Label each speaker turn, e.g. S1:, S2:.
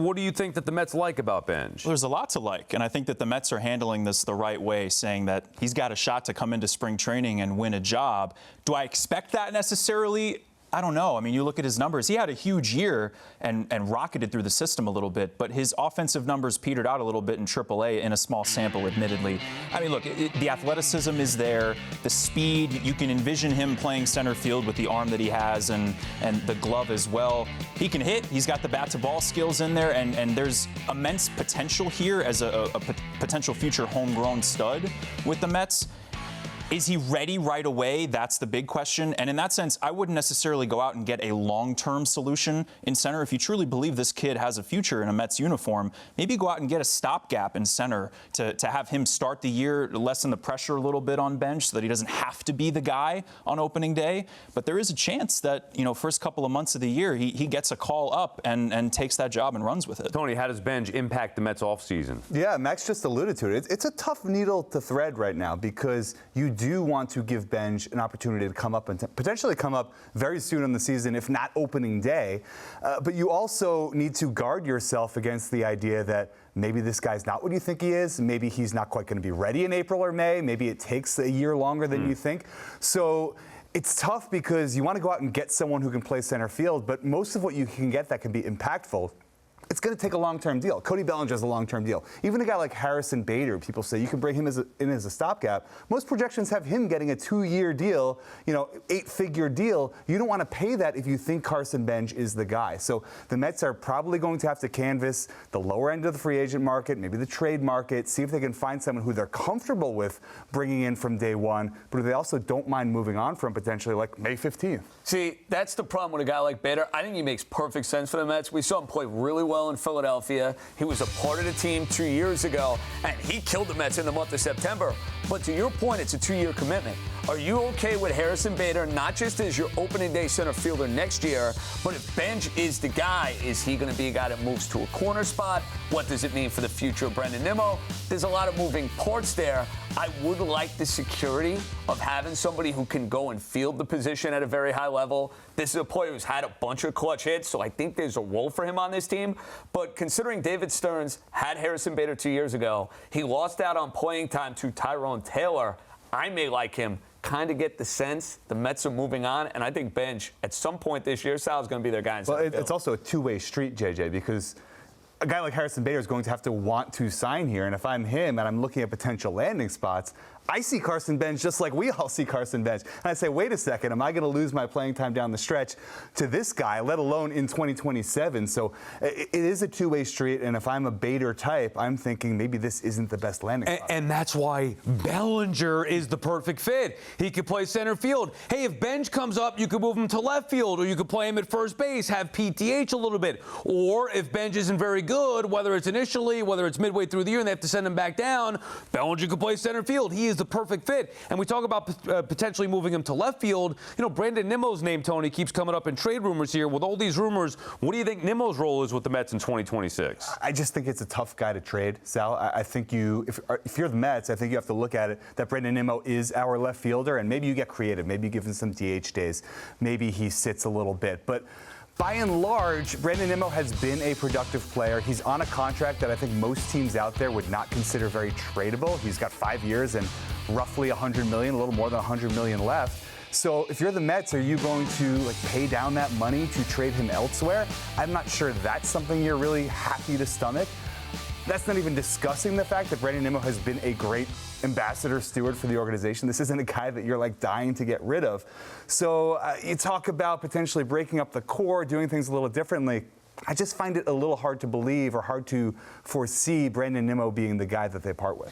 S1: What do you think that the Mets like about Benge?
S2: There's a lot to like, and I think that the Mets are handling this the right way, saying that he's got a shot to come into spring training and win a job. Do I expect that necessarily? I don't know. I mean, you look at his numbers. He had a huge year and rocketed through the system a little bit, but his offensive numbers petered out a little bit in AAA in a small sample, admittedly. I mean, look, the athleticism is there, the speed. You can envision him playing center field with the arm that he has and the glove as well. He can hit. He's got the bat-to-ball skills in there, and there's immense potential here as a potential future homegrown stud with the Mets. Is he ready right away? That's the big question. And in that sense, I wouldn't necessarily go out and get a long-term solution in center. If you truly believe this kid has a future in a Mets uniform, maybe go out and get a stopgap in center to have him start the year, lessen the pressure a little bit on Benge so that he doesn't have to be the guy on opening day. But there is a chance that, first couple of months of the year, he gets a call up and takes that job and runs with it.
S1: Tony, how does Benge impact the Mets offseason?
S3: Yeah, Max just alluded to it. It's a tough needle to thread right now because you do want to give Benge an opportunity to come up and potentially come up very soon in the season, if not opening day. But you also need to guard yourself against the idea that maybe this guy's not what you think he is. Maybe he's not quite going to be ready in April or May. Maybe it takes a year longer than you think. So it's tough because you want to go out and get someone who can play center field, but most of what you can get that can be impactful, it's going to take a long-term deal. Cody Bellinger is a long-term deal. Even a guy like Harrison Bader, people say you can bring him in as a stopgap. Most projections have him getting a 2-year deal, 8-figure deal. You don't want to pay that if you think Carson Benge is the guy. So the Mets are probably going to have to canvass the lower end of the free agent market, maybe the trade market, see if they can find someone who they're comfortable with bringing in from day one, but who they also don't mind moving on from potentially like May 15th.
S4: See, that's the problem with a guy like Bader. I think he makes perfect sense for the Mets. We saw him play really well in Philadelphia. He was a part of the team 2 years ago, and he killed the Mets in the month of September. But to your point, it's a 2-year commitment. Are you okay with Harrison Bader not just as your opening day center fielder next year, but if Benge is the guy, is he going to be a guy that moves to a corner spot? What does it mean for the future of Brandon Nimmo? There's a lot of moving parts there. I would like the security of having somebody who can go and field the position at a very high level. This is a player who's had a bunch of clutch hits, so I think there's a role for him on this team. But considering David Stearns had Harrison Bader 2 years ago, he lost out on playing time to Tyrone Taylor. I may like him. Kind of get the sense the Mets are moving on, and I think Benge, at some point this year, Sal is going to be their guy.
S3: Well, it's also a two-way street, JJ, because a guy like Harrison Bader is going to have to want to sign here, and if I'm him and I'm looking at potential landing spots, I see Carson Benge just like we all see Carson Benge. And I say, wait a second, am I going to lose my playing time down the stretch to this guy, let alone in 2027? So it is a two-way street, and if I'm a Bader type, I'm thinking maybe this isn't the best landing spot.
S1: And that's why Bellinger is the perfect fit. He could play center field. Hey, if Benge comes up, you could move him to left field, or you could play him at first base, have PTH a little bit. Or if Benge isn't very good, whether it's initially, whether it's midway through the year and they have to send him back down, Bellinger could play center field. He is the perfect fit. And we talk about potentially moving him to left field. Brandon Nimmo's name, Tony, keeps coming up in trade rumors here. With all these rumors, what do you think Nimmo's role is with the Mets in 2026?
S3: I just think it's a tough guy to trade, Sal. I think if you're the Mets, I think you have to look at it that Brandon Nimmo is our left fielder, and maybe you get creative. Maybe you give him some DH days. Maybe he sits a little bit. But by and large, Brandon Nimmo has been a productive player. He's on a contract that I think most teams out there would not consider very tradable. He's got 5 years and roughly $100 million, a little more than $100 million left. So if you're the Mets, are you going to pay down that money to trade him elsewhere? I'm not sure that's something you're really happy to stomach. That's not even discussing the fact that Brandon Nimmo has been a great ambassador steward for the organization. This isn't a guy that you're dying to get rid of. So you talk about potentially breaking up the core, doing things a little differently. I just find it a little hard to believe or hard to foresee Brandon Nimmo being the guy that they part with.